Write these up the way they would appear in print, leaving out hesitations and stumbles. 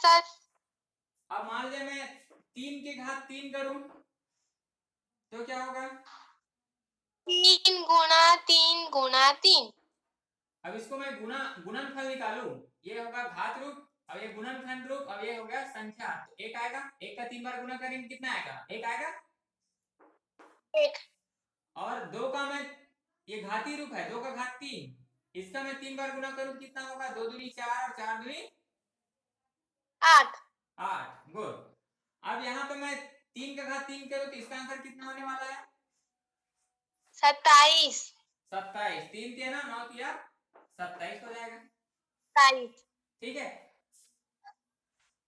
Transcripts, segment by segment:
Sir. अब मान लिया मैं 3 के घात 3 करूं तो क्या होगा? 3 गुना 3 गुना 3। अब इसको मैं गुणनफल निकालूं, ये होगा घात रूप, अब ये गुणनखंड रूप, अब ये हो गया संख्या, तो एक आएगा, एक का 3 बार गुना करेंगे कितना आएगा? एक आएगा। एक। और 2 का मैं, ये घाती रूप है, 2 का घात 3, इसका मैं 3 बार गुना करूं कितना होगा? 2 दूनी 4 और 4 दूनी 8। 8। गुड। अब यहाँ पे मैं 3 का घात 3 करूं तो इसका आंसर कितना होने वाला है? 27। 27। 3 तिया ना 9 तिया 27 हो जाएगा। 27। ठीक है।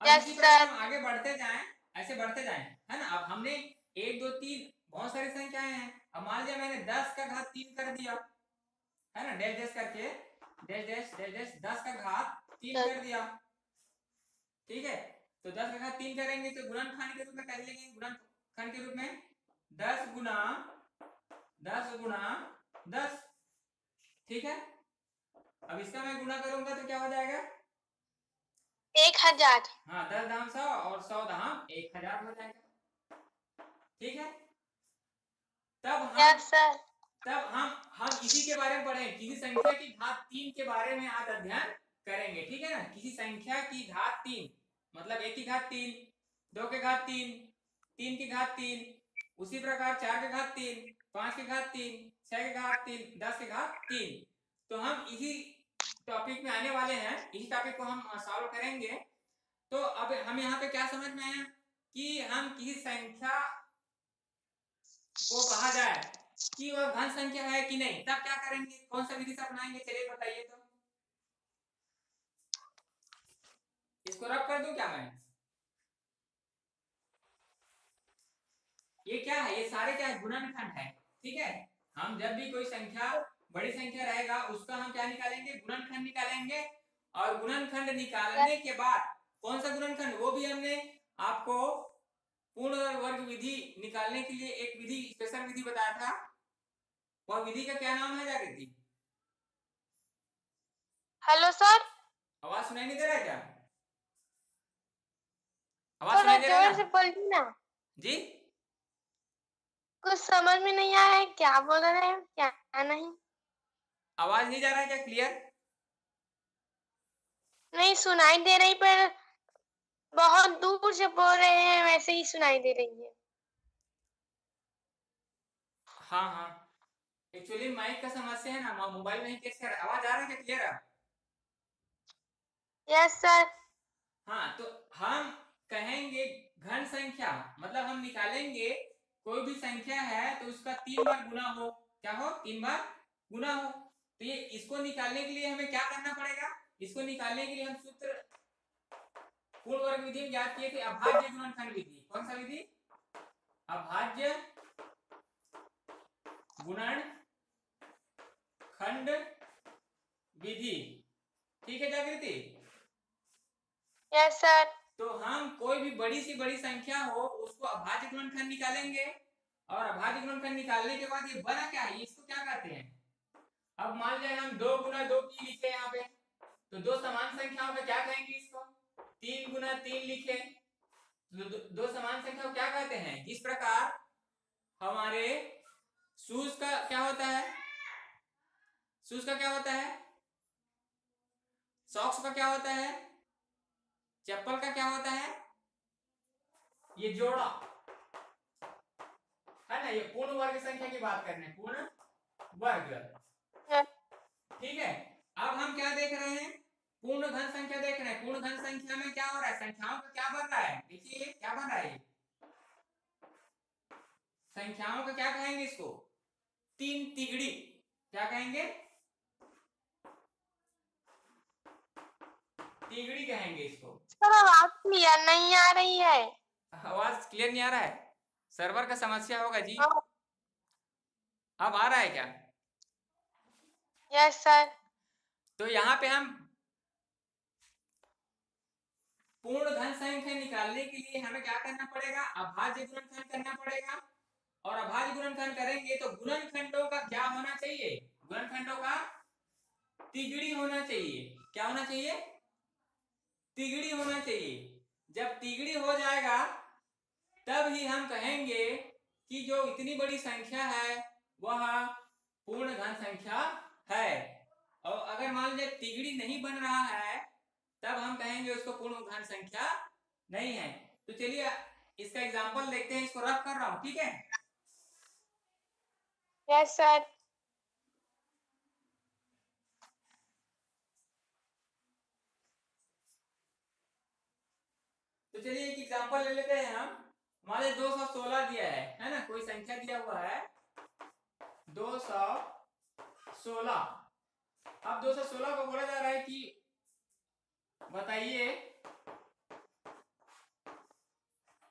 अब यस इसी प्रकार सर। हम आगे बढ़ते जाएं, ऐसे बढ़ते जाएं, है ना। अब हमने 1 2 3 बहुत सारी संख्याएं हैं। अब मान लिया मैंने 10 का घात 3 कर दिया, है ना, डैश डैश करके, डैश डैश डैश डैश 10 का घात 3 कर दिया। ठीक है, तो 10 का घात 3 करेंगे तो गुणनखंड के रूप में कर लेंगे, गुणनखंड के रूप में 10 गुना 10 गुना 10। ठीक है, अब इसका मैं गुना करूंगा तो क्या हो जाएगा? 1000। हाँ, 10 दाम 100 और 100 दाम 1000 हो जाएगा। ठीक है, यस सर। तब हम इसी के बारे में पढ़ें, किसी संख्या की घात 3 के बारे में आज अध्ययन करेंगे। ठीक है ना, किसी संख्या की घात 3 मतलब 1 की घात 3, 2 के घात 3, 3 की घात 3, उसी प्रकार 4 के घात 3, 5 के घात 3, 6 के घात 3, 10 के घात 3। तो हम इसी टॉपिक में आने वाले हैं, इसी टॉपिक को हम सॉल्व करेंगे। तो अब हम यहाँ पे क्या समझ में आया कि हम किसी संख्या को कहा जाए कि वह घन संख्या है कि नहीं, तब क्या करेंगे, कौन सा विधि से अपनाएंगे, चलिए बताइए। तो इसको रब कर दूं क्या मैं? ये क्या है? ये सारे क्या है? गुणनखंड है। ठीक है, हम जब भी कोई संख्या बड़ी संख्या रहेगा उसका हम क्या निकालेंगे? गुणनखंड निकालेंगे। और गुणनखंड निकालने के बाद कौन सा गुणनखंड, वो भी हमने आपको पूर्ण वर्ग विधि निकालने के लिए एक विधि, स्पेशल विधि बताया था। वह विधि का क्या नाम है जागृति? Hello sir. आवाज सुनाई नहीं दे रहा है क्या? आवाज थोड़ा सुनाई दे रहा है जोर ना से बोलिए ना। जी? कुछ समझ में नहीं आया है, क्या बोल रहे हैं क्या नहीं। आवाज नहीं जा रहा है क्या क्लियर? नहीं सुनाई दे रही, पर बहुत दूर से बोल रहे हैं वैसे ही सुनाई दे रही है। हाँ हाँ, एक्चुअली माइक का समस्या है ना, मोबाइल नहीं कैच कर। आवाज आ रहा है क्या क्लियर है? Yes sir. हाँ, तो हम कहेंगे घन संख्या मतलब हम निकालेंगे कोई भी संख्या है तो उसका 3 बार गुना हो। क्या हो? 3 बार गुना हो। तो ये इसको निकालने के लिए हमें क्या करना पड़ेगा? इसको निकालने के लिए हम सूत्र पूर्ण वर्ग विधि में याद किए थे, अभाज्य गुणनखंड विधि। कौन सा विधि? अभाज्य गुणनखंड विधि। ठीक है जागृति? Yes sir. तो हम कोई भी बड़ी सी बड़ी संख्या हो उसको अभाज्य गुणनखंड निकालेंगे, और अभाज्य गुणनखंड निकालने के बाद ये बना क्या है, इसको क्या कहते हैं? अब मान जाए हम 2 गुना 2 की लिखे यहाँ पे, तो दो समान संख्याओं का क्या कहेंगे इसको? 3 गुना 3 लिखे, तो दो समान संख्या को क्या कहते हैं? इस प्रकार हमारे शूज का क्या होता है? शूज का क्या होता है? सॉक्स का क्या होता है? चप्पल का क्या होता है? ये जोड़ा है ना, ये पूर्ण वर्ग संख्या की बात कर रहे हैं, पूर्ण वर्ग। ठीक है, अब हम क्या देख रहे हैं? पूर्ण घन संख्या देख रहे हैं। पूर्ण घन संख्या में क्या हो रहा है? संख्याओं का क्या बन रहा है? देखिए क्या बन रहा है, संख्याओं का क्या कहेंगे इसको? 3 तिगड़ी। क्या कहेंगे? तिगड़ी कहेंगे इसको। सर आवाज क्लियर नहीं आ रही है। आवाज क्लियर नहीं आ रहा है? सर्वर का समस्या होगा जी। हाँ। अब आ रहा है क्या? Yes sir. तो यहाँ पे हम पूर्ण घन संख्या निकालने के लिए हमें क्या करना पड़ेगा? अभाज्य गुणनखंड करना पड़ेगा। और अभाज्य गुणनखंड करेंगे तो गुणनखंडों का क्या होना चाहिए? गुणनखंडों का तिगड़ी होना चाहिए। क्या होना चाहिए? तिगड़ी होना चाहिए। जब तिगड़ी हो जाएगा तब ही हम कहेंगे कि जो इतनी बड़ी संख्या है वह पूर्ण घन संख्या है। और अगर मान लीजिए तिगड़ी नहीं बन रहा है तब हम कहेंगे उसको पूर्ण घन संख्या नहीं है। तो चलिए इसका एग्जांपल देखते हैं, इसको रफ कर रहा हूं, ठीक है। Yes sir. तो चलिए एक एग्जांपल ले लेते हैं हम। हमारे 216 दिया है ना, कोई संख्या दिया हुआ है 216। अब 216 को बोला जा रहा है कि बताइए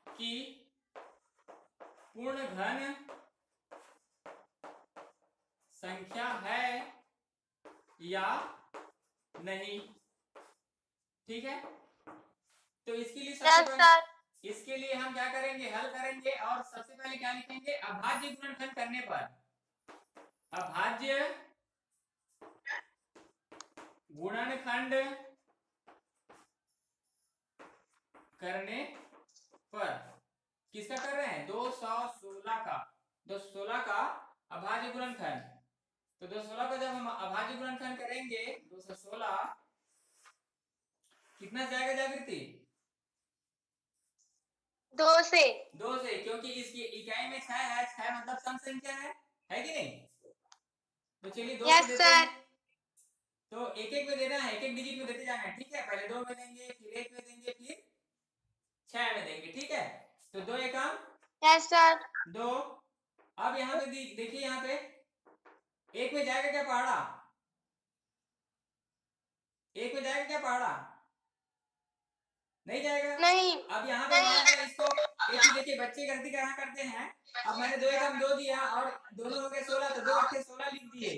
कि पूर्ण घन संख्या है या नहीं, ठीक है। तो इसके लिए सबसे यस सर। पहले इसके लिए हम क्या करेंगे, हल करेंगे और सबसे पहले क्या लिखेंगे, अभाज्य गुणनखंड करने पर, अभाज्य गुणनखंड करने पर किसका कर रहे हैं, 216 का, 216 का अभाज्य गुणनखंड। तो 216 का जब हम अभाज्य गुणनखंड करेंगे 216 कितना जाएगा जागृति, 2 से, क्योंकि इसकी इकाई में 6 है, 6 मतलब सम संख्या है कि नहीं। तो चलिए 2 से यस देते सर। हैं। तो एक एक में देना है, एक एक डिजिट में देते जाना है, ठीक है। पहले 2 में देंगे, फिर 1 में देंगे, फिर 6 में देंगे, ठीक है। तो 2 एकम यस सर। 2। अब यहाँ पे देखिए, यहाँ पे 1 में जाएगा क्या पहाड़ा, 1 में जाएगा क्या पहाड़ा, नहीं जाएगा। नहीं। अब यहाँ पे मान लिया इसको, एक ही देखिए बच्चे गलती कहाँ करते हैं। अब मैंने 2 एकम 2 दिया और दोनों हो गए 16, तो 2 अट्ठे 16 लिख दिए।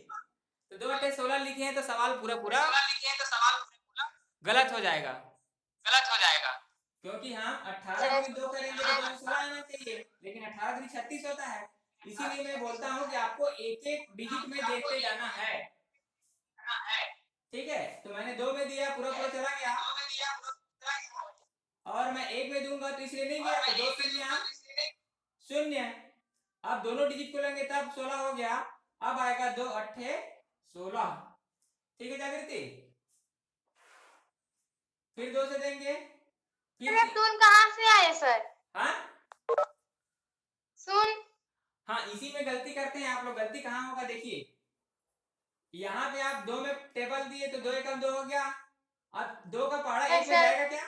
तो 2 अट्ठे 16 लिखे हैं तो सवाल पूरा गलत हो जाएगा, क्योंकि हम 18 गुनी 2 करेंगे तो 216 आना चाहिए, लेकिन 18 गुनी 36 होता है। इसीलिए मैं बोलता हूँ कि आपको एक एक डिजिट में देखते जाना है, ठीक है। तो मैंने 2 में दिया, पूरा पूरा चला गया, और मैं 1 में दूंगा तो इसलिए नहीं गया, तो 2 शून्य शून्य। अब दोनों डिजिट को लेंगे तब 16 हो गया। अब आएगा 2 अट्ठे 16, ठीक है जागृति। फिर 2 से देंगे, फिर शून्य कहाँ से आए सर, हाँ शून्य। हाँ, इसी में गलती करते हैं आप लोग। गलती कहाँ होगा देखिए, यहाँ पे आप 2 में टेबल दिए तो 2 एकम 2 हो गया। अब 2 का पहाड़ा 1 में जाएगा क्या,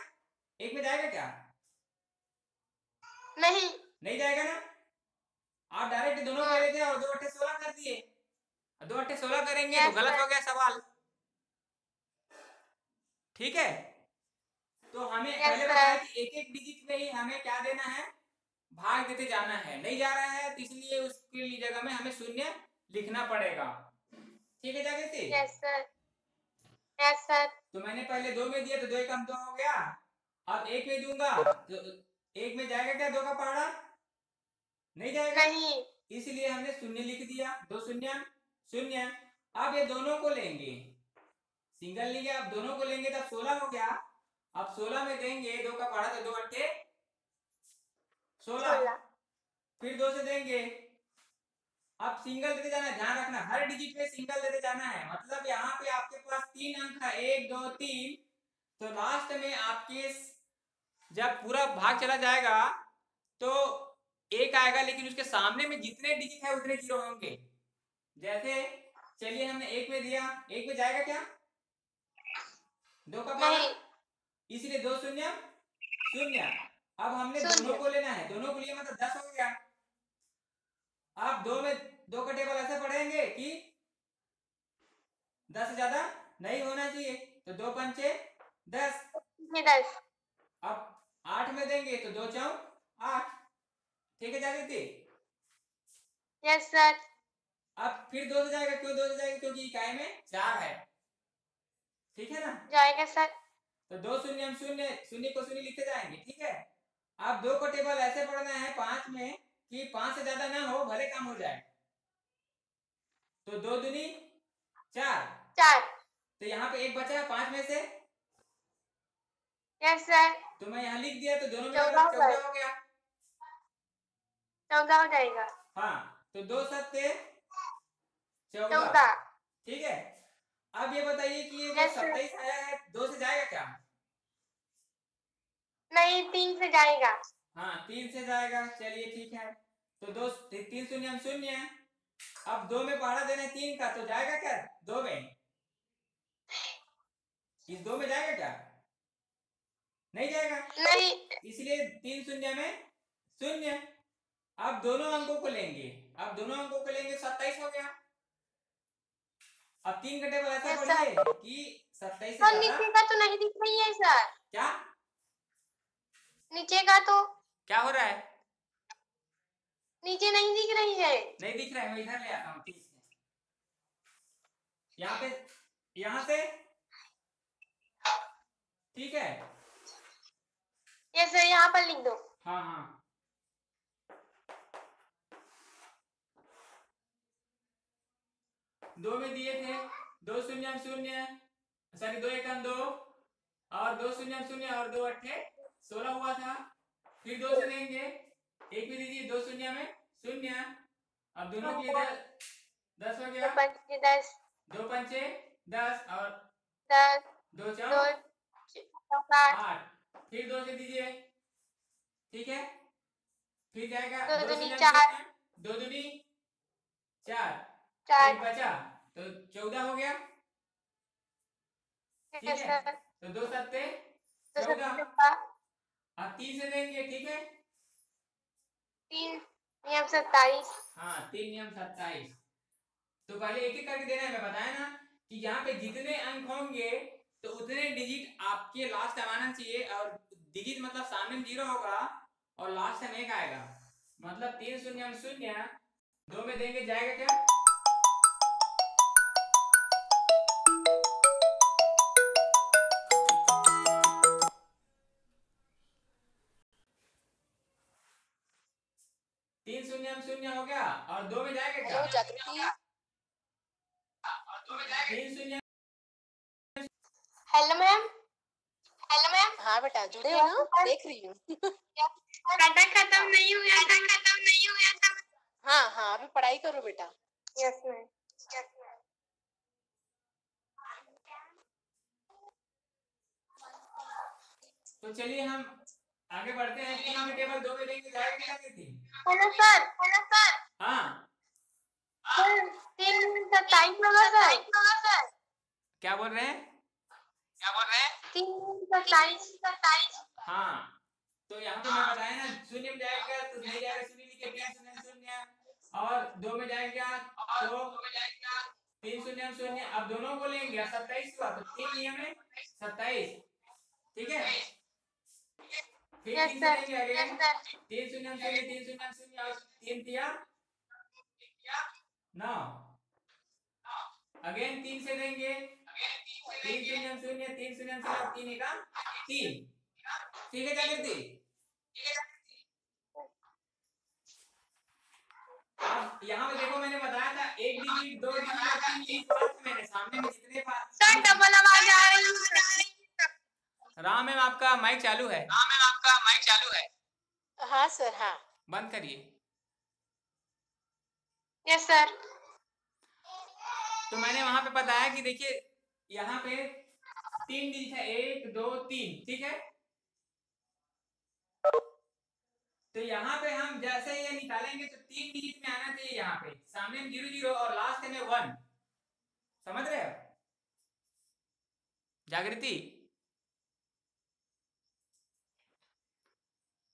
1 में जाएगा क्या, नहीं जाएगा ना। आप डायरेक्ट दोनों ले लेते और 2 अट्ठे 16 कर दिए, 2 अट्ठे 16 करेंगे तो गलत हो गया सवाल, ठीक है। तो हमें पहले बताया कि एक एक डिजिट में ही हमें क्या देना है, भाग देते जाना है। नहीं जा रहा है तो इसलिए उसके लिए जगह में हमें शून्य लिखना पड़ेगा, ठीक है जागृति। Yes sir. Yes sir. तो मैंने पहले 2 में दिया तो 2 एकम 2 हो गया। अब 1 में दूंगा तो 1 में जाएगा क्या 2 का पहाड़ा, नहीं जाएगा, नहीं। इसलिए हमने शून्य लिख दिया, 2 शून्य शून्य। अब ये दोनों को लेंगे, सिंगल लिया, अब दोनों को लेंगे तब 16 हो गया। अब 16 में देंगे 2 का पहाड़ा तो 2 अट्ठे 16, फिर 2 से देंगे। अब सिंगल देते जाना है, ध्यान रखना हर डिजिट में सिंगल देते जाना है। मतलब यहाँ पे आपके पास 3 अंक है, 1 2 3, तो लास्ट में आपके जब पूरा भाग चला जाएगा तो 1 आएगा, लेकिन उसके सामने में जितने डिजिट है उतने 0 होंगे। जैसे चलिए हमने 1 में दिया, 1 में जाएगा क्या 2 का पहाड़ा, इसलिए 2 शून्य शून्य। अब हमने दोनों को लेना है, दोनों को लिए मतलब 10 हो गया। आप 2 में 2 का टेबल ऐसे पढ़ेंगे कि 10 से ज्यादा नहीं होना चाहिए, तो 2 पंचे 10। अब 8 में देंगे तो 2 चौक 8, ठीक है जागृति। Yes sir. अब फिर 2 से जाएगा, क्यों 2 से जाएगा, क्योंकि इकाई में 4 है, ठीक है ना। जाएगा सर। तो 2 शून्य हम शून्य शून्य को शून्य लिखते जाएंगे, ठीक है। अब 2 को टेबल ऐसे पढ़ना है 5 में कि 5 से ज्यादा ना हो, भले काम हो जाए। तो 2 दूनी 4, तो यहाँ पे 1 बचा 5 में से, यस सर। तो मैं यहाँ लिख दिया, तो दोनों में 14 हो 14 हो गया। 14 हो जाएगा। हाँ, तो 2 सत्ते 14। 14। ठीक है, अब ये बताइए कि ये जो Yes, sir. 27 आया है 2 से जाएगा क्या? नहीं, 3 से जाएगा। हाँ, 3 से जाएगा। चलिए ठीक है, तो 2 3 शून्य शून्य। अब 2 में पहाड़ा देना है 3 का, तो जाएगा क्या 2 में? इस 2 में जाएगा क्या? नहीं जाएगा। नहीं। इसलिए 3 शून्य में शून्य। अब दोनों अंकों को लेंगे, 27 हो गया। अब 3 का टेबल ऐसा Yes, पढ़िए sir. कि 27 से सर, ज्यादा नीचे का तो नहीं दिख रही है सर। क्या नीचे का तो क्या हो रहा है? नीचे नहीं दिख रही है। नहीं दिख रहा है, मैं इधर ले आता हूँ। ठीक है, यहाँ पे, यहाँ से, ठीक है। ये सर, यहाँ पर लिख दो। हाँ हाँ, 2 में दिए थे 2 शून्य शून्य, सॉरी 2 एक 2 और 2 शून्य शून्य और 2 अट्ठे 16 हुआ था। फिर 2 से देंगे, एक भी दीजिए 2 शून्य में शून्य। अब दोनों के लिए 10 हो गया। 2 पंचे 10, 2 पंचे 10 और 10, 2 2 4 चौका 8। फिर 2 से दीजिए, ठीक है। फिर जाएगा 2 2 दूनी शून्य 4, शून्य, 2 दूनी 4, 4। एक बचा तो 14 हो गया। ठीक Yes, है, sir. तो 2 सत्ते 2 14। चौका अब 3 से देंगे, ठीक है। 3 नियम 27। हाँ, 3 नियम 27। तो पहले एक एक करके देना है। मैं बताया ना कि यहाँ पे जितने अंक होंगे तो उतने डिजिट आपके लास्ट में आना चाहिए, और डिजिट मतलब सामने में 0 होगा और लास्ट में 1 आएगा। मतलब 3 शून्य शून्य 2 में देंगे, जाएगा क्या? तीन शून्य शून्य हो गया और 2 में जाएगा क्या? हेलो जागृति। 3 शून्य। Hello ma'am. हाँ बेटा, जुड़े हो ना? देख रही हूँ। खाता खत्म नहीं हुआ था। हाँ हाँ, अभी पढ़ाई करो बेटा। Yes ma'am. तो चलिए हम आगे बढ़ते हैं। 3 के टेबल 2 में देंगे, जाएगा क्या? Hello sir. हाँ, सर 3 27 होगा सर। क्या बोल रहे हैं? 3 27। हाँ, तो यहाँ पे मैं बताया ना, शून्य में जाएगा तो नहीं जाएगा, शून्य लिखे 3 शून्य शून्य, और 2 में जाएगा तो 3 शून्य शून्य। अब दोनों को लेंगे, 27 हुआ तो 3 नियम है 27, ठीक है। फिर 3 से देंगे अगेन, 3 शून्य शून्य 3 शून्य शून्य और 3 दिया 9। अगेन 3 से देंगे, 3 शून्य शून्य 3 शून्य शून्य और 3 का 3, ठीक है। क्या करती? अब यहाँ पे देखो, मैंने बताया था 1 डिजिट 2 डिजिट और 3 डिजिट। मैंने सामने में जितने सर डबल आवाज आ रही है। राम मैम, आपका माइक चालू है। हाँ सर, हाँ। बंद करिए। Yes sir. तो मैंने वहां पे बताया कि देखिए यहाँ पे 3 डिजिट है, 1 2 3, ठीक है। तो यहाँ पे हम जैसे ये निकालेंगे तो 3 डिजिट में आना चाहिए। यहाँ पे सामने में 0 0 और लास्ट में 1, समझ रहे हो? जागृति,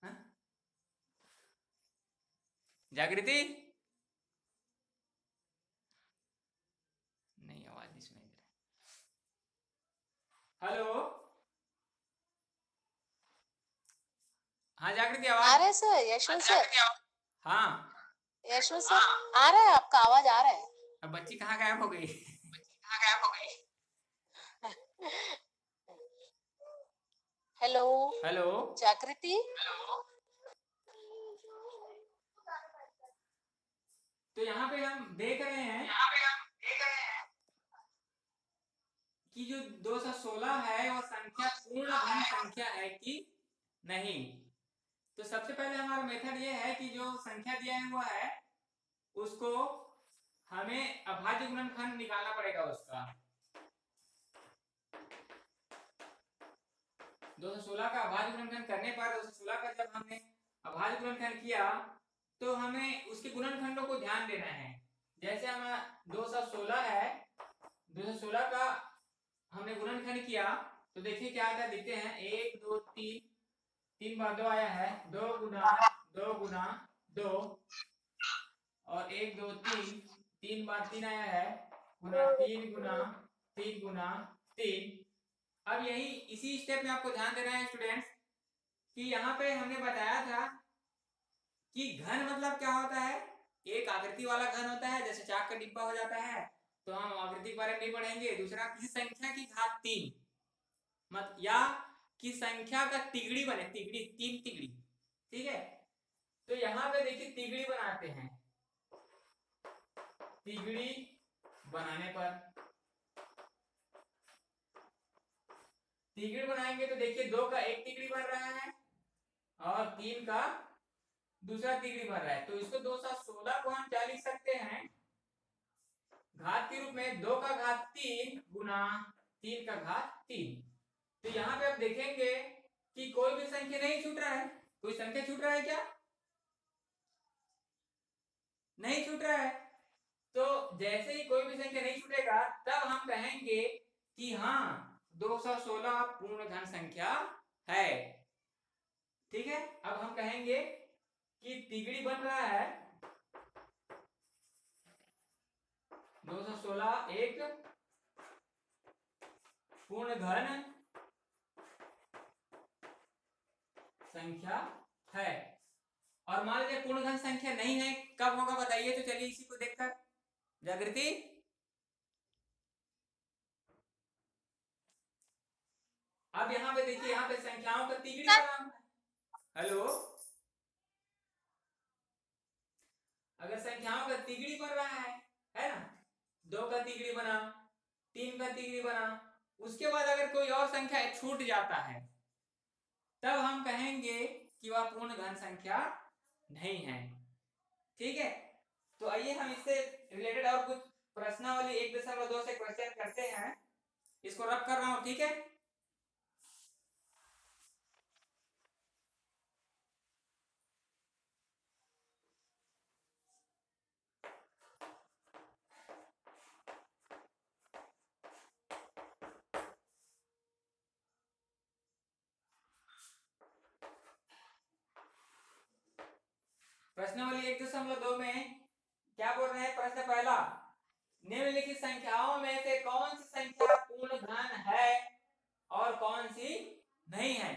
हाँ? जागृति, नहीं, आवाज नहीं सुनाई दे रहा। हेलो, हाँ जागृति, आ आवाज रहा है सर, यशवंत सर। हाँ। यशवंत सर आ रहा है, आपका आवाज आ रहा है। अब बच्ची कहाँ गायब हो गई? हेलो हेलो, जागृति। तो यहाँ पे हम देख रहे हैं कि जो 216 है वो संख्या पूर्ण धन संख्या है कि नहीं। तो सबसे पहले हमारा मेथड ये है कि जो संख्या दिया हुआ है उसको हमें अभाज्य गुणनखंड निकालना पड़ेगा उसका। 216 का अभाज्य गुणनखंड करने पर 216 का जब हमने अभाज्य गुणनखंड किया तो हमें उसके गुणनखंडों को ध्यान देना है। जैसे हमारा 216 है, 216 का हमने गुणनखंड किया तो देखिए क्या आता है, देखते हैं 1 2 3, 3 बार 2 आया है, 2 गुना 2 गुना 2 और 1 2 3, 3 बार 3 आया है, गुना 3 गुना 3 गुना 3। अब यही इसी स्टेप में आपको ध्यान देना है स्टूडेंट्स कि यहाँ पे हमने बताया था कि घन मतलब क्या होता है, एक आकृति वाला घन होता है, जैसे चाक का डिब्बा हो जाता है, तो हम आकृति के बारे में नहीं पढ़ेंगे। दूसरा किसी संख्या की घात 3 मत या कि संख्या का तिगड़ी बने, तिगड़ी 3 तिगड़ी, ठीक है। तो यहाँ पे देखिए तिगड़ी बनाते हैं, तिगड़ी बनाने पर तिगड़ी बनाएंगे तो देखिए 2 का एक तिगड़ी बन रहा है और 3 का दूसरा तिगड़ी बन रहा है। तो इसको 216 को हम क्या लिख सकते हैं, घात के रूप में 2 का घात 3 गुना 3 का घात 3। तो यहाँ पे आप देखेंगे कि कोई भी संख्या नहीं छूट रहा है। कोई संख्या छूट रहा है क्या? नहीं छूट रहा है। तो जैसे ही कोई भी संख्या नहीं छूटेगा तब हम कहेंगे कि हाँ 216 पूर्ण घन संख्या है, ठीक है। अब हम कहेंगे कि तिगड़ी बन रहा है 216 एक पूर्ण घन संख्या है। और मान लीजिए पूर्ण घन संख्या नहीं है, कब होगा बताइए। तो चलिए इसी को देखकर जागृति, अब यहाँ पे देखिए, यहाँ पे संख्याओं का तिगड़ी बना। हेलो, अगर संख्याओं का तिगड़ी बन रहा है ना, 2 का तिगड़ी बना, 3 का तिगड़ी बना, उसके बाद अगर कोई और संख्या छूट जाता है तब हम कहेंगे कि वह पूर्ण घन संख्या नहीं है, ठीक है। तो आइए हम इससे रिलेटेड और कुछ प्रश्नावली 1.2 से क्वेश्चन करते हैं। इसको रब कर रहा हूं, ठीक है। प्रश्नावली 1.2 में क्या बोल रहे हैं, प्रश्न पहला, निम्नलिखित संख्याओं में से कौन सी संख्या पूर्ण घन है और कौन सी नहीं है।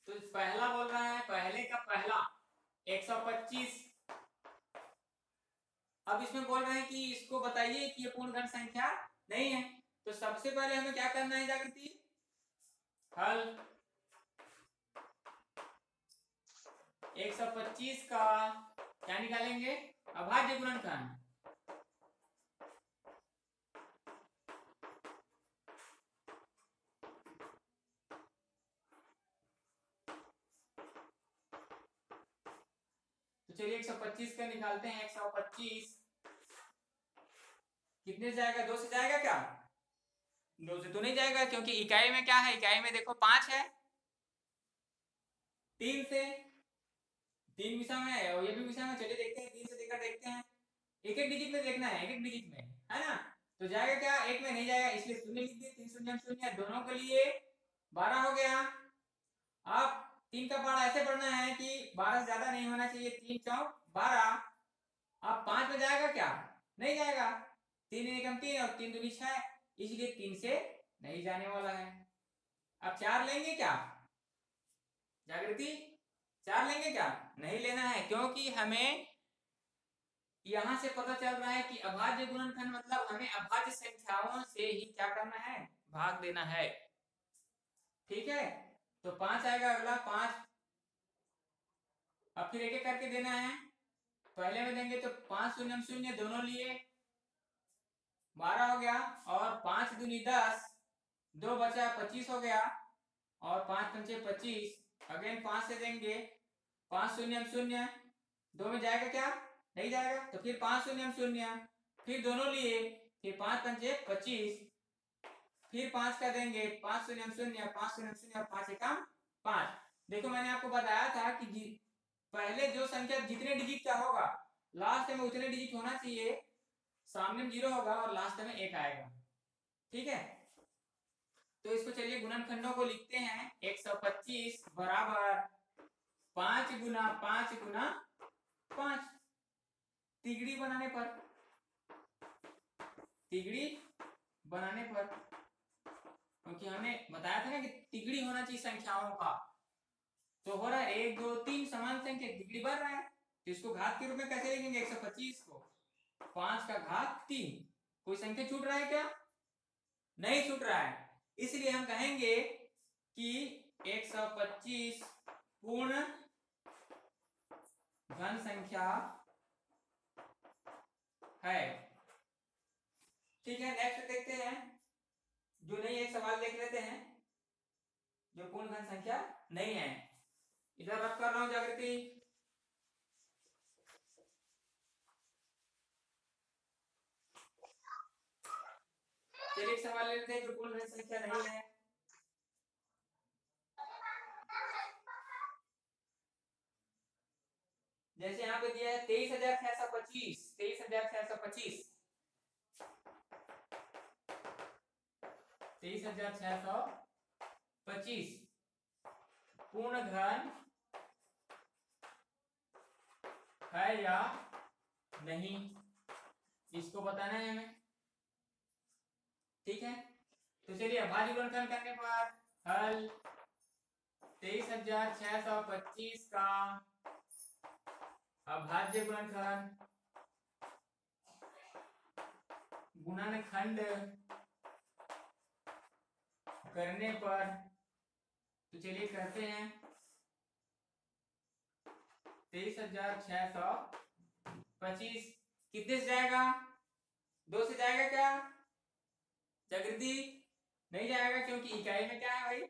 तो पहला बोल रहा है, पहले का पहला 125। अब इसमें बोल रहे हैं कि इसको बताइए कि ये पूर्ण घन संख्या नहीं है। तो सबसे पहले हमें क्या करना है जागृति, हल 125 का क्या निकालेंगे, अभाज्य गुणनखंड। तो चलिए 125 का निकालते हैं। 125 कितने से जाएगा, 2 से जाएगा क्या? 2 से तो नहीं जाएगा, क्योंकि इकाई में क्या है, इकाई में देखो 5 है। 3 से, 3 विषम है और ये भी विषम है। चलिए देखते हैं, 3 से देकर देखते हैं। एक एक डिजिट में देखना है, एक एक डिजिट में, है ना। तो जाएगा क्या, एक में नहीं जाएगा, इसलिए शून्य लिख दिए। 3 शून्य शून्य, दोनों के लिए 12 हो गया। अब 3 का पहाड़ा ऐसे पढ़ना है कि 12 से ज्यादा नहीं होना चाहिए, 3 चौक 12। अब 5 में जाएगा क्या, नहीं जाएगा। 3 एकम 3 और 3 दूनी 6, इसलिए 3 से नहीं जाने वाला है। अब 4 लेंगे क्या जागृति, 4 लेंगे क्या, नहीं लेना है, क्योंकि हमें यहां से पता चल रहा है कि अभाज्य गुणनखंड मतलब हमें अभाज्य संख्याओं से ही क्या करना है, भाग देना है, ठीक है। तो 5 आएगा अगला, 5। अब फिर एक एक करके देना है। पहले में देंगे तो 5 शून्य शून्य, दोनों लिए 12 हो गया, और 5 दूनी 10, 2 बचा 25 हो गया, और 5 पंचे 25, अगेन 5 से देंगे, 5 शून्य शून्य, 2 में जाएगा क्या, नहीं जाएगा, तो फिर 5 शून्य शून्य, फिर दोनों लिए, फिर 5 पंचे 25, फिर 5 का देंगे, 5 शून्य शून्य, 5 शून्य शून्य और 5 एकम 5। देखो मैंने आपको बताया था कि पहले जो संख्या जितने डिजिट का होगा लास्ट में उतने डिजिट होना चाहिए, सामने में 0 होगा और लास्ट में 1 आएगा। ठीक है, तो इसको चलिए गुणनखंडों को लिखते हैं। 125 बराबर 5 गुना 5 गुना 5। तिगड़ी बनाने पर, तिगड़ी बनाने पर, क्योंकि हमने बताया था ना कि तिगड़ी होना चाहिए संख्याओं का, तो हो रहा है 1 2 3 समान संख्या, तिगड़ी बढ़ रहा है, तो इसको घात के रूप में कैसे लिखेंगे, 125 को 5 का घात 3। कोई संख्या छूट रहा है क्या, नहीं छूट रहा है, इसलिए हम कहेंगे कि 125 पूर्ण घन संख्या है। ठीक है, नेक्स्ट देखते हैं, जो नहीं एक सवाल देख लेते हैं जो पूर्ण घन संख्या नहीं है। इधर रब कर रहा हूं जागृति, चलिए एक सवाल लेते हैं जो पूर्ण घन संख्या नहीं है। जैसे यहाँ पे दिया है 23,625, 23,625, 23,625 पूर्ण घन है या नहीं, इसको बताना है हमें। ठीक है, तो चलिए अभाज्य गुणनखंड करने पर हल 23,625 का अभाज्य गुणनखंड गुणनखंड करने पर, तो चलिए करते हैं। 23,625 कितने से जाएगा, 2 से जाएगा क्या जागृति, नहीं जाएगा, क्योंकि इकाई में क्या है भाई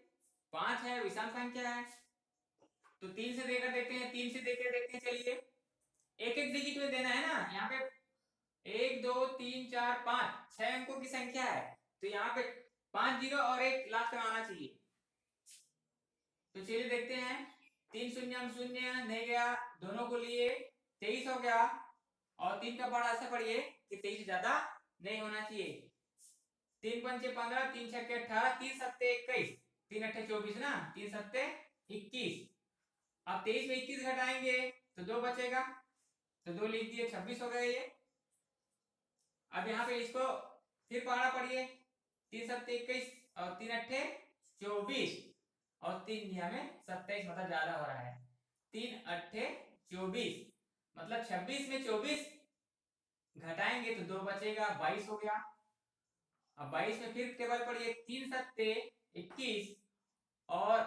5 है, विषम संख्या है, तो 3 से देकर देखते हैं, 3 से देकर देखते हैं। चलिए एक एक डिजिट में देना है ना, यहाँ पे 1 2 3 4 5 6 अंकों की संख्या है, तो यहाँ पे 5 0 और 1 लास्ट में आना चाहिए। तो चलिए देखते हैं, 3 शून्य शून्य नहीं गया, दोनों को लिए 23 हो गया, और 3 का बड़ा ऐसा पढ़िए कि 23 से ज्यादा नहीं होना चाहिए। 3 पंचे 15, 3 छक्के 18, 3 सत्ते 21, 3 अट्ठे 24 ना, 3 सत्ते 21। अब 23 में 21 घटाएंगे तो 2 बचेगा, तो 2 लिख दिए, 26 हो गए ये। अब यहाँ पे इसको फिर पहाड़ा पढ़िए, 3 सत्ते 21 और 3 अट्ठे 24 और 3 दिया में 27, मतलब ज्यादा हो रहा है, 3 अट्ठे 24, मतलब 26 में 24 घटाएंगे तो 2 बचेगा, 22 हो गया। अब 22 में फिर टेबल पढ़िए, 3 सत्ते 21 और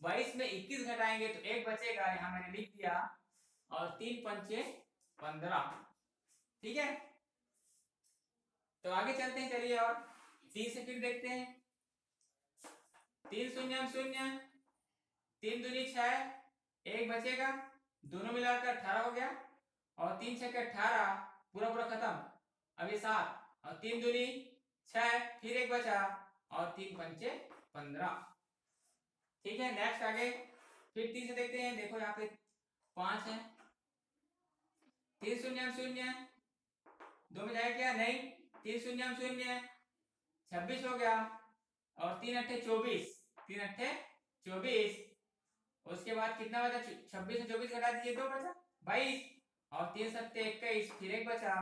22 में 21 घटाएंगे तो 1 बचेगा, यहां मैंने लिख दिया, और 3 पंचे 15। ठीक है, तो आगे चलते हैं, चलिए और 3 से फिर देखते हैं। 3 शून्य शून्य, 3 दूनी 6, 1 बचेगा, दोनों मिलाकर 18 हो गया, और 3 छक्के 18, पूरा पूरा खत्म, अभी 7 और 3 दूनी 6, फिर 1 बचा, और 3 पंचे 15। ठीक है, नेक्स्ट आगे फिर 3 से देखते हैं, देखो यहाँ पे 5 है, 3 शून्य शून्य, 2 में जाएगा क्या, नहीं, 3 शून्य शून्य 26 हो गया, और 3 अट्ठे 24, 3 अट्ठे 24, उसके बाद कितना बचा, 26 से 24 घटा दीजिए, 2 बचा 22, और 3 सत्ते 21, फिर 1 बचा,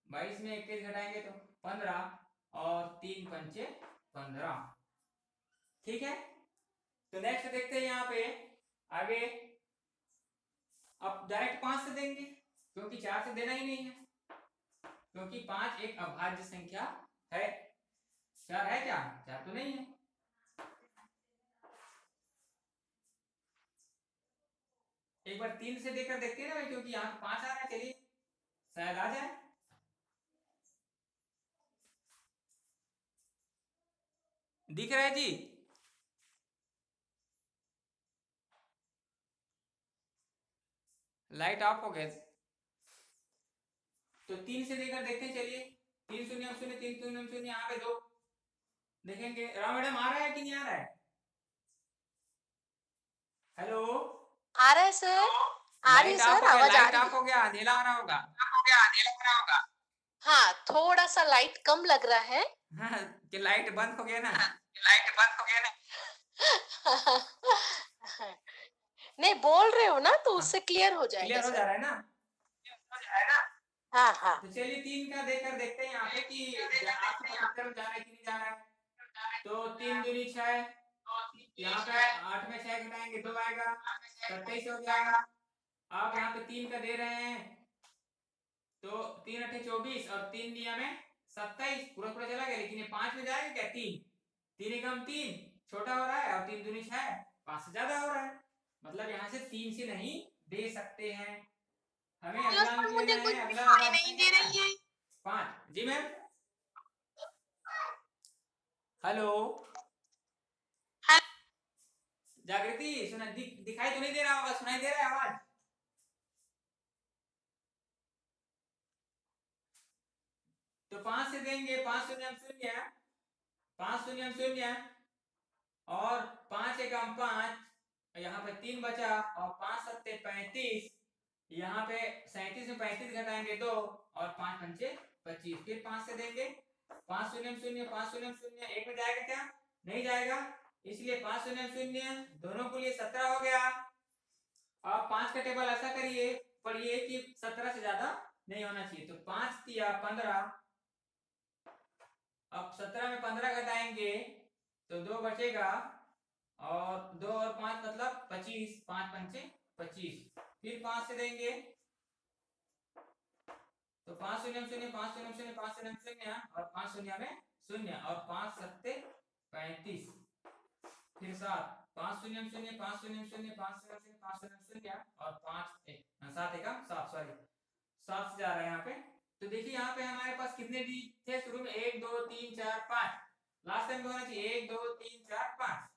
22 में 21 घटाएंगे तो 15, और 3 पंचे 15। ठीक है, तो नेक्स्ट देखते हैं यहाँ पे आगे। अब डायरेक्ट 5 से देंगे, क्योंकि 4 से देना ही नहीं है, क्योंकि 5 एक अभाज्य संख्या है। 4 है क्या, 4 तो नहीं है। एक बार 3 से देकर देखते हैं ना भाई, क्योंकि यहाँ 5 आ रहा है, चलिए शायद आ जाए। दिख रहा है जी, लाइट ऑफ हो गया। तो 3 से लेकर देखते हैं, चलिए 3 शून्य 0 3 शून्य 0 यहाँ पे 2 देखेंगे। राम मैडम आ रहा है कि नहीं आ रहा है? हेलो, आ रहा है सर, आ रही है लाइट ऑफ सर, हो गया, आवाज आ लाइट रही ऑफ है। हो गया, अंधेरा आ रहा होगा। हाँ, थोड़ा सा लाइट कम लग रहा है। हाँ, कि लाइट बंद हो गया ना। नहीं, बोल रहे हो ना तो उससे क्लियर हो जाएगा क्लियर हो जा सर। रहा है ना। हाँ हाँ। तो चलिए 3 का देकर देखते हैं यहाँ पे कि 875 में जा रहा है कि नहीं जा रहा है। तो 3 दूनी 6, यहाँ पे 8 में 6 घटाएंगे 2 आएगा, 27 हो गया। आप यहाँ पे 3 का दे रहे हैं तो 3 अठे 24 और 3 दिया में 27, पूरा पूरा चला गया। लेकिन ये 5 में जाएगा क्या? 3 एकम 3 छोटा हो रहा है और 3 दूनी 6, 5 से ज्यादा हो रहा है। मतलब यहाँ से 3 से नहीं दे सकते हैं। हमें अगला अंक मुझे लेना कुछ है। अगला दिखाई नहीं दे रही है। 5। जी मैम। हेलो जागृति, सुना दिखाई तो नहीं दे रहा होगा, सुनाई दे रहा है आवाज? तो 5 से देंगे, 5 शून्य 0, 5 शून्य 0 और 5 एकम 5, यहाँ पे 3 बचा और 5 सत्ते 35, यहाँ पे 37 में 35 घटाएंगे 2 और 5 पंचे 25। फिर 5 से देंगे, 5 शून्य 0 5 शून्य 0 एक में जाएगा क्या? नहीं जाएगा, इसलिए 5 शून्य 0 दोनों के लिए 17 हो गया। अब 5 का टेबल ऐसा करिए पढ़िए कि 17 से ज्यादा नहीं होना चाहिए। तो 5 दिया 15, अब 17 में 15 घटाएंगे तो 2 बचेगा और 2 और 5 मतलब 25, 5 पंचे 25। फिर 5 से देंगे तो 5 शून्य 0 5 शून्य 0 5 शून्य 0 और 5 शून्य में 0 और 5 सत्ते 35। फिर 7, 5 शून्य 0 5 शून्य 0 5 शून्य 0 5 शून्य 0 और 5 7 एकम 7, सॉरी 7 से जा रहा है यहाँ पे। तो देखिए यहाँ पे हमारे पास कितने डी थे शुरू में? 1 2 3 4 5। लास्ट टाइम होना चाहिए 1 2 3 4 5।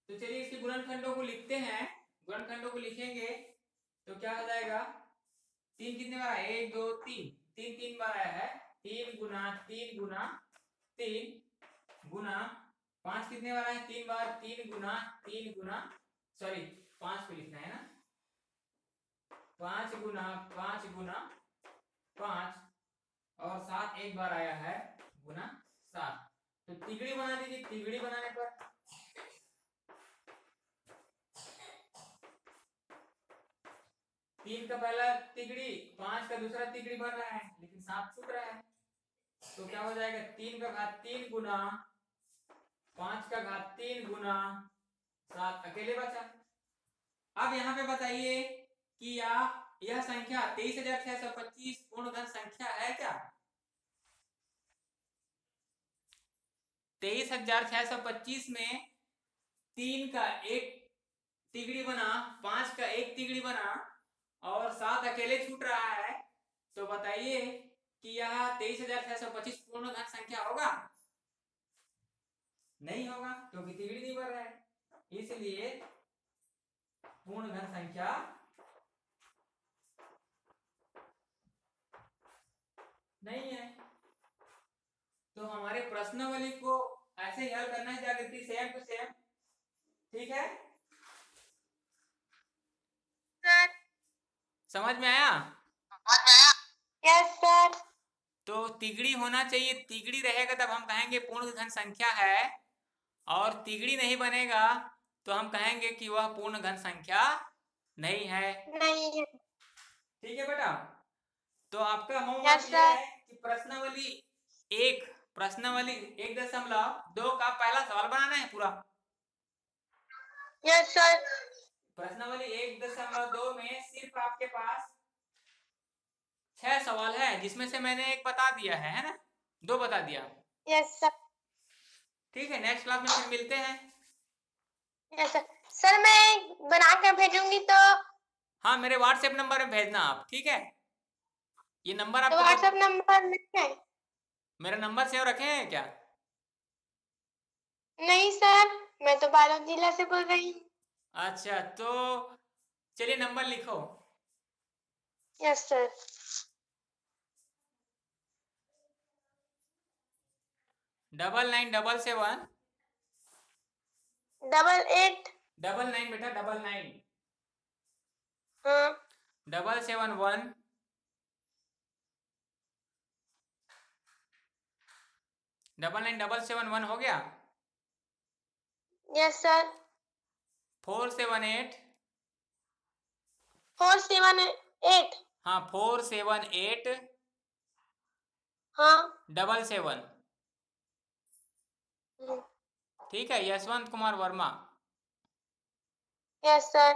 तो चलिए इसके गुणनखंडों को लिखते हैं। गुणनखंडों को लिखेंगे तो क्या हो जाएगा? 3 कितने बार आया? 1 2 3, 3 3 बार आया है। 3 गुना 3 गुना 3 गुना 5 कितने बार आया? 3 बार। 3 गुना सॉरी 5 को लिखना है ना, 5 गुना 5 और 7 एक बार आया है गुना 7। तो तिगड़ी बना दीजिए। तिगड़ी बनाने पर 3 का पहला तिगड़ी, 5 का दूसरा तिगड़ी बन रहा है लेकिन 7 छूट रहा है। तो क्या हो जाएगा? 3 का घात 3 गुना 5 का घात 3 गुना 7 अकेले बचा। अब यहाँ पे बताइए कि यह संख्या 23,625 पूर्ण धन संख्या है क्या? 23,625 में 3 का एक तिगड़ी बना, 5 का एक तिगड़ी बना और 7 अकेले छूट रहा है। तो बताइए कि यह 23,625 पूर्ण धन संख्या होगा? नहीं होगा, क्योंकि तिगड़ी नहीं बन रहा है, इसलिए पूर्ण धन संख्या नहीं है। तो हमारे प्रश्नावली को ऐसे ही हल करना है जागृति, सेम टू सेम। ठीक है, सर समझ में आया? Yes sir. तो तिगड़ी होना चाहिए, तिगड़ी रहेगा तब हम कहेंगे पूर्ण घन संख्या है, और तिगड़ी नहीं बनेगा तो हम कहेंगे कि वह पूर्ण घन संख्या नहीं है। नहीं है। ठीक है बेटा, तो आपका होमवर्क यस ये है सर। कि प्रश्नावली 1.2 का पहला सवाल बनाना है पूरा। Yes sir. प्रश्नावली 1.2 में सिर्फ आपके पास 6 सवाल है, जिसमें से मैंने एक बता दिया है ना, 2 बता दिया। Yes sir. ठीक है, नेक्स्ट क्लास में फिर मिलते हैं। Yes sir. सर मैं बना कर भेजूंगी तो? हाँ, मेरे व्हाट्सएप नंबर में भेजना आप, ठीक है? ये नंबर तो आपको व्हाट्सएप नंबर नहीं है? मेरा नंबर सेव रखे हैं क्या? नहीं सर। मैं तो बालोद जिला से बोल रही हूँ। अच्छा, तो चलिए नंबर लिखो। Yes sir. 9977 88 99 बेटा 99 हाँ 771 99771 हो गया। Yes sir. 478 478 हाँ 478 हाँ 77 ठीक है, यशवंत कुमार वर्मा। Yes sir.